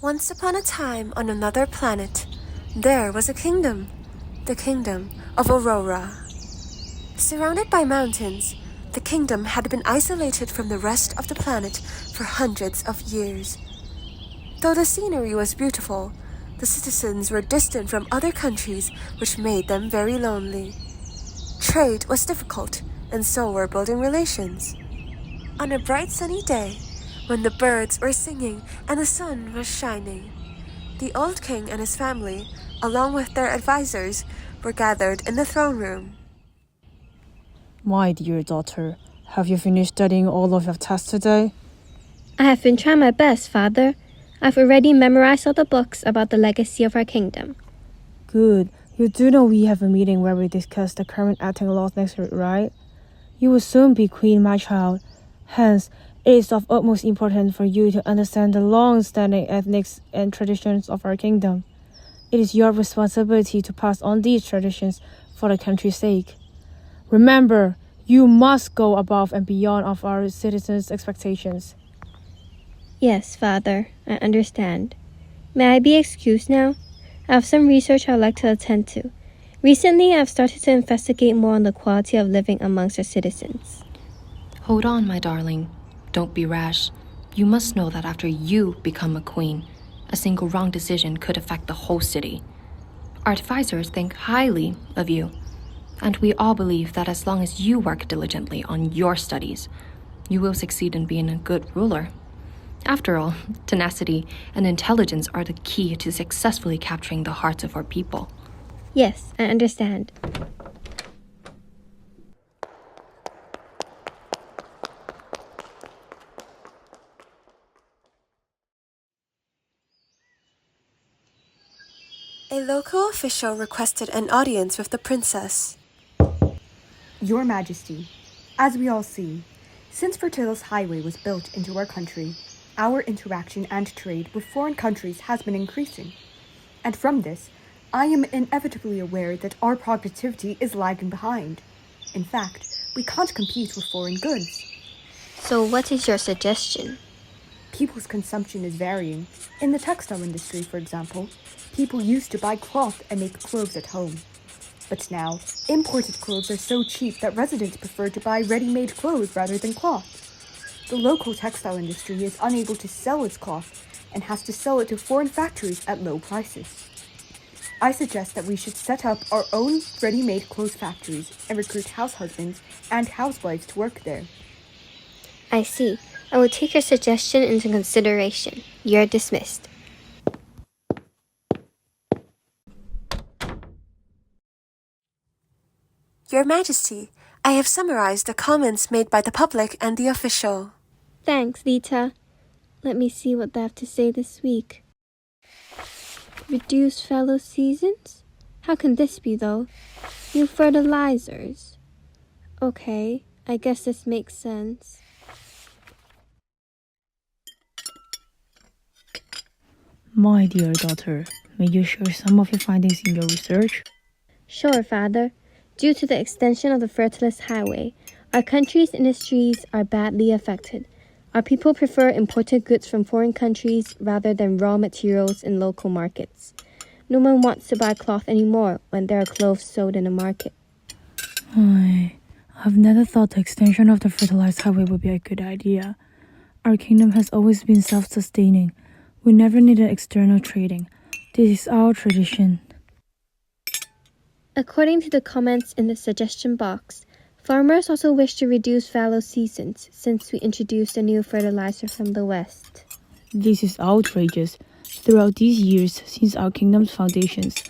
Once upon a time on another planet, there was a kingdom, the kingdom of Aurora. Surrounded by mountains, the kingdom had been isolated from the rest of the planet for hundreds of years. Though the scenery was beautiful, the citizens were distant from other countries, which made them very lonely. Trade was difficult, and so were building relations. On a bright sunny day, when the birds were singing and the sun was shining, the old king and his family, along with their advisors, were gathered in the throne room. My dear daughter, have you finished studying all of your tests today? I have been trying my best, Father. I've already memorized all the books about the legacy of our kingdom. Good. You do know we have a meeting where we discuss the current acting laws next week, right? You will soon be queen, my child. Hence, it is of utmost importance for you to understand the long-standing ethics and traditions of our kingdom. It is your responsibility to pass on these traditions for the country's sake. Remember, you must go above and beyond of our citizens' expectations. Yes, Father, I understand. May I be excused now? I have some research I'd like to attend to. Recently, I've started to investigate more on the quality of living amongst our citizens. Hold on, my darling. Don't be rash. You must know that after you become a queen, a single wrong decision could affect the whole city. Our advisors think highly of you, and we all believe that as long as you work diligently on your studies, you will succeed in being a good ruler. After all, tenacity and intelligence are the key to successfully capturing the hearts of our people. Yes, I understand. A local official requested an audience with the princess. Your Majesty, as we all see, since Fertilis Highway was built into our country, our interaction and trade with foreign countries has been increasing. And from this, I am inevitably aware that our productivity is lagging behind. In fact, we can't compete with foreign goods. So what is your suggestion? People's consumption is varying. In the textile industry, for example, people used to buy cloth and make clothes at home. But now, imported clothes are so cheap that residents prefer to buy ready-made clothes rather than cloth. The local textile industry is unable to sell its cloth and has to sell it to foreign factories at low prices. I suggest that we should set up our own ready-made clothes factories and recruit house husbands and housewives to work there. I see. I will take your suggestion into consideration. You're dismissed. Your Majesty, I have summarized the comments made by the public and the official. Thanks, Lita. Let me see what they have to say this week. Reduce fallow seasons? How can this be, though? New fertilizers. Okay, I guess this makes sense. My dear daughter, may you share some of your findings in your research? Sure, Father. Due to the extension of the Fertilis Highway, our country's industries are badly affected. Our people prefer imported goods from foreign countries rather than raw materials in local markets. No one wants to buy cloth anymore when there are clothes sold in the market. I've never thought the extension of the fertilized highway would be a good idea. Our kingdom has always been self-sustaining. We never needed external trading. This is our tradition. According to the comments in the suggestion box, farmers also wish to reduce fallow seasons since we introduced a new fertilizer from the West. This is outrageous. Throughout these years, since our kingdom's foundations,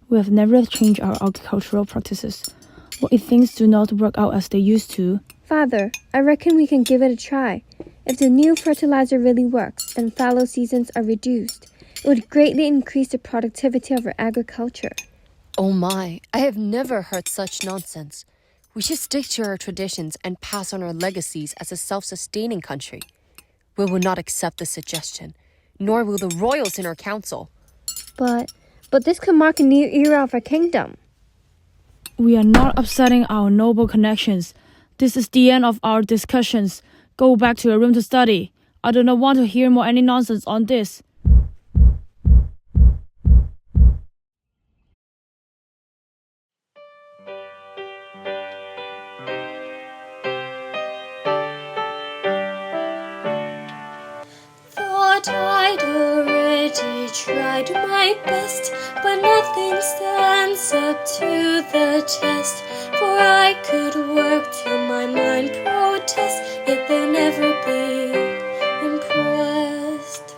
we have never changed our agricultural practices. What if things do not work out as they used to? Father, I reckon we can give it a try. If the new fertilizer really works and fallow seasons are reduced, it would greatly increase the productivity of our agriculture. Oh my, I have never heard such nonsense. We should stick to our traditions and pass on our legacies as a self-sustaining country. We will not accept this suggestion, nor will the royals in our council. But this could mark a new era of our kingdom. We are not upsetting our noble connections. This is the end of our discussions. Go back to your room to study. I do not want to hear more any nonsense on this. tried my best, but nothing stands up to the test. For I could work till my mind protests, yet they'll never be impressed.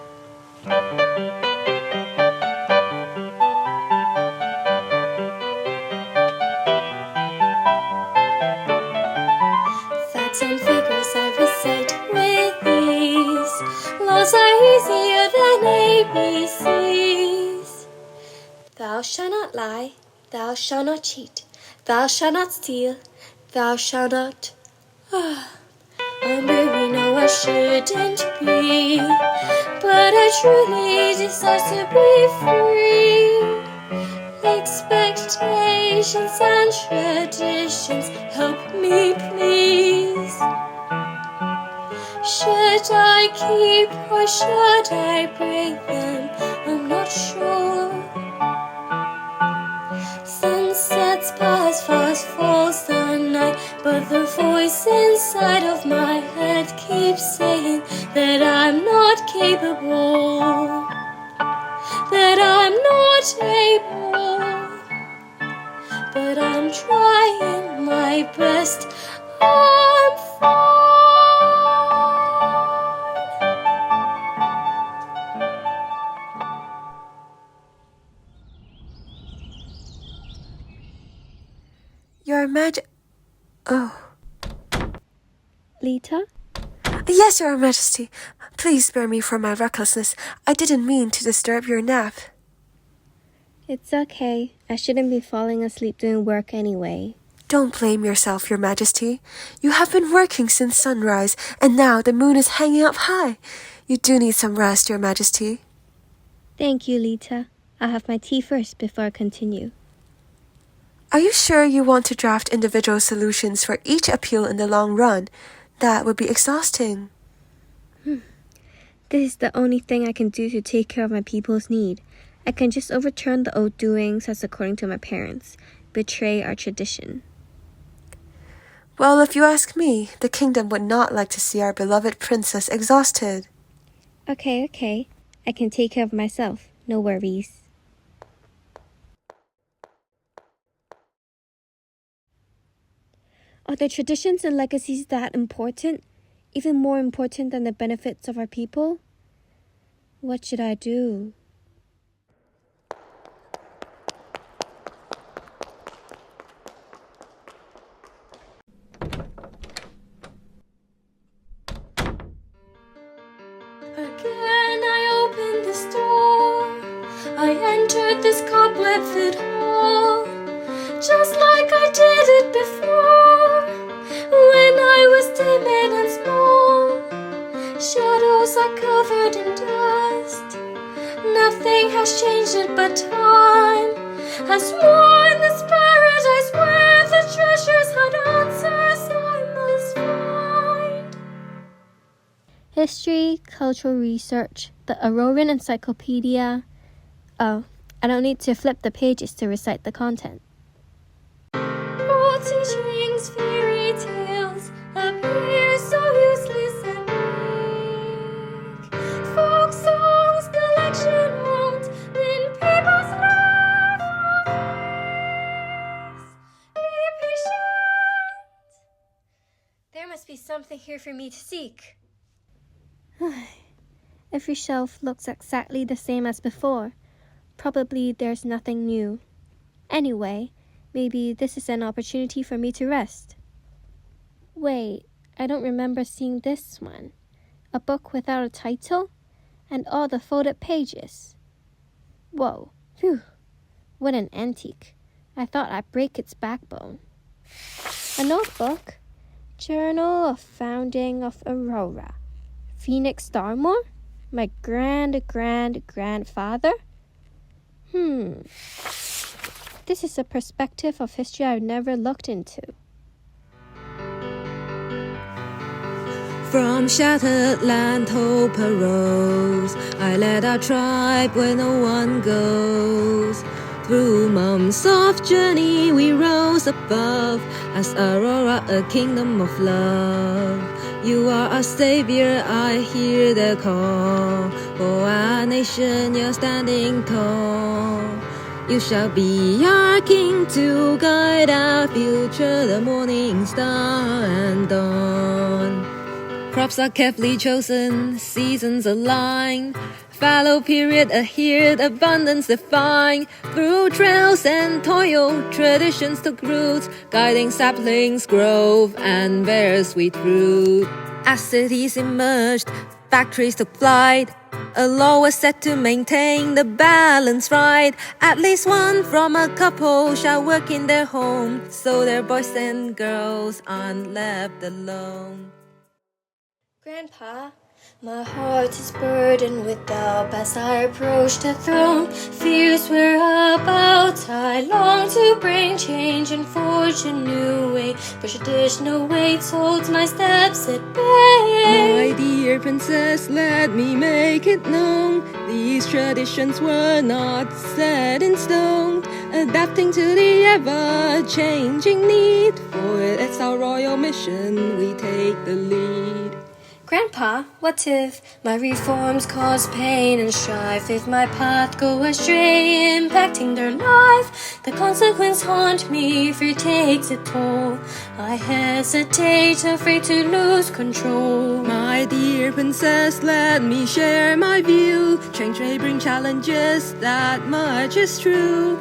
Facts and figures I recite with ease. Laws are easier than ABCs. Thou shalt not lie, thou shalt not cheat, thou shalt not steal, thou shalt not. I'm weary, no, I shouldn't be, but I truly desire to be free. Expectations and traditions, help me please. Should I keep or should I break them? I'm not sure. Sunsets pass fast, falls the night, but the voice inside of my head keeps saying that I'm not capable, that I'm not able, but I'm trying my best. I'm fine. Your Oh. Lita? Yes, Your Majesty. Please spare me for my recklessness. I didn't mean to disturb your nap. It's okay. I shouldn't be falling asleep doing work anyway. Don't blame yourself, Your Majesty. You have been working since sunrise, and now the moon is hanging up high. You do need some rest, Your Majesty. Thank you, Lita. I'll have my tea first before I continue. Are you sure you want to draft individual solutions for each appeal in the long run? That would be exhausting. This is the only thing I can do to take care of my people's need. I can just overturn the old doings as according to my parents, betray our tradition. Well, if you ask me, the kingdom would not like to see our beloved princess exhausted. Okay. I can take care of myself. No worries. Are the traditions and legacies that important? Even more important than the benefits of our people? What should I do? Again I opened this door, I entered this cobweb-filled hall, just like I did it before, when I was timid and small. Shadows are covered in dust, nothing has changed it but time has worn this paradise where the treasures had answers I must find. History, cultural research, the Auroran Encyclopedia. Oh, I don't need to flip the pages to recite the content. Old teachings, fairy tales appear so useless and weak. Folk songs collection won't win people's love or peace. Be patient. There must be something here for me to seek. Every shelf looks exactly the same as before. Probably there's nothing new. Anyway, maybe this is an opportunity for me to rest. Wait, I don't remember seeing this one. A book without a title? And all the folded pages. Whoa, phew, what an antique. I thought I'd break its backbone. A notebook? Journal of Founding of Aurora. Phoenix Starmore? My grandfather? This is a perspective of history I've never looked into. From shattered land hope arose. I led our tribe where no one goes. Through months of journey we rose above as Aurora, a kingdom of love. You are our savior, I hear the call. For our nation, you're standing tall. You shall be our king to guide our future, the morning star and dawn. Crops are carefully chosen, seasons align. Fallow period ahead, abundance defined. Through trails and toil, traditions took root, guiding saplings grow and bear sweet fruit. As cities emerged, factories took flight. A law was set to maintain the balance right. At least one from a couple shall work in their home, so their boys and girls aren't left alone. Grandpa, my heart is burdened with doubt as I approach the throne. Fears were about, I long to bring change and forge a new way, but traditional weights holds my steps at bay. My dear princess, let me make it known, these traditions were not set in stone, adapting to the ever-changing need. For it's our royal mission, we take the lead. Grandpa, what if my reforms cause pain and strife? If my path go astray, impacting their life, the consequence haunt me, fear takes a toll. I hesitate, afraid to lose control. My dear princess, let me share my view. Change may bring challenges, that much is true.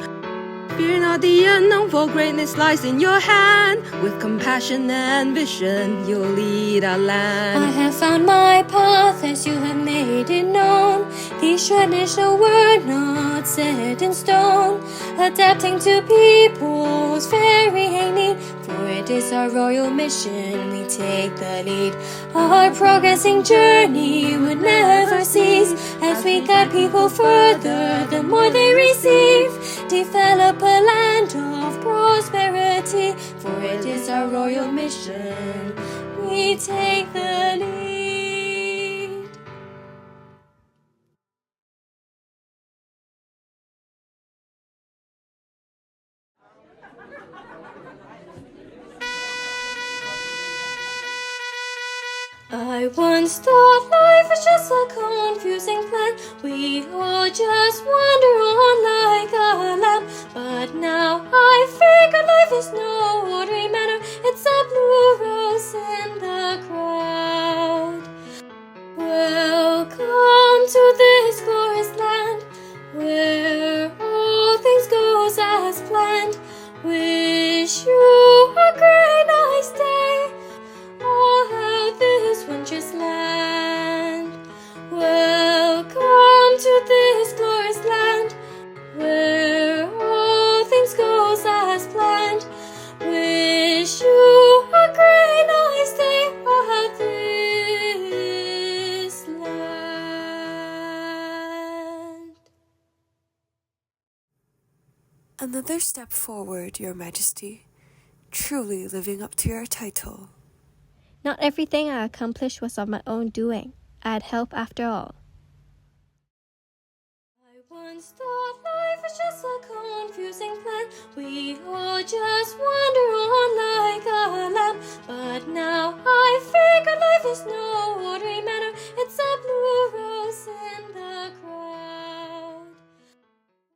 Fear not the unknown, for greatness lies in your hand. With compassion and vision, you'll lead our land. I have found my path as you have made it known. These traditions were not set in stone, adapting to people's varying need. For it is our royal mission, we take the lead. Our progressing journey would never cease, as we guide people further, the more they receive. Develop a land of prosperity, for it is our royal mission, we take the lead. I once thought life was just a confusing plan. We all just wander on like a lamb. But now I figure life is no ordinary matter. It's a blue rose in the crowd. Welcome to this glorious land, where all things goes as planned. Wish you a great nice day. Oh, how this wondrous land. Welcome to this glorious land, where all things goes as planned. Wish you a great nice day. Oh, how this land. Another step forward, Your Majesty, truly living up to your title. Not everything I accomplished was of my own doing. I had help after all. I once thought life was just a confusing plan. We all just wander on like a lamb. But now I figure life is no ordinary matter. It's